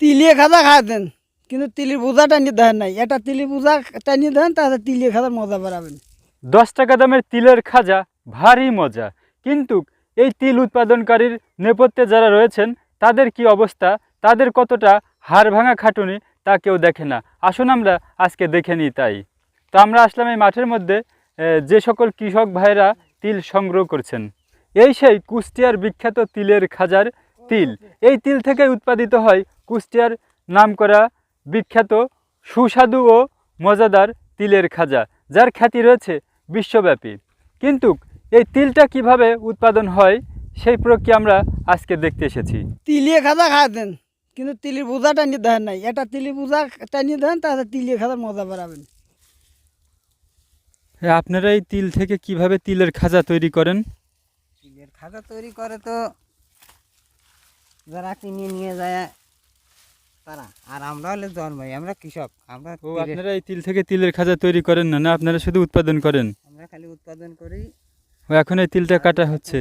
তিলিয়ে খাজা খায় দেন, কিন্তু তিলির বোঝা টানিয়ে দেন নাই। এটা তিলি বোঝা টানিয়ে দেন, তাহলে তিলিয়ে খাজার মজা বাড়াবেন। 10 টাকা দামের তিলের খাজা ভারী মজা, কিন্তু এই তিল উৎপাদনকারীর নেপথ্যে যারা রয়েছেন তাদের কি অবস্থা, তাদের কতটা হাড় ভাঙা খাটুনি তা কেউ দেখে না। আসুন আমরা আজকে দেখে নিই। তাই তো আমরা আসলাম এই মাঠের মধ্যে, যে সকল কৃষক ভাইরা তিল সংগ্রহ করছেন। এই সেই কুষ্টিয়ার বিখ্যাত তিলের খাজার তিল। এই তিল থেকে উৎপাদিত হয় কুষ্টিয়ার নামকরা বিখ্যাত সুস্বাদু ও মজাদার তিলের খাজা, যার খ্যাতি রয়েছে বিশ্বব্যাপী। কিন্তু এই তিলটা কিভাবে উৎপাদন হয় সেই প্রক্রিয়া আমরা আজকে দেখতে এসেছি। তিলিয়ে খাজা খায় দেন, কিন্তু তিলির বোঝা টানিয়ে দেন নাই। এটা তিলি বোঝা টানিয়ে দেন, তাহলে তিলিয়ে খাজার মজা বাড়াবেন। আপনারা এই তিল থেকে কিভাবে তিলের খাজা তৈরি করেন? তিলের খাজা তৈরি করে তো যারা কিনে নিয়ে যায় তারা, আর আমরা হলে জন্মাই, আমরা কৃষক। আমরা আপনারা এই তিল থেকে তিলের খাজা তৈরি করেন না? না, আপনারা শুধু উৎপাদন করেন? আমরা খালি উৎপাদন করি। এখন এই তিলটা কাটা হচ্ছে।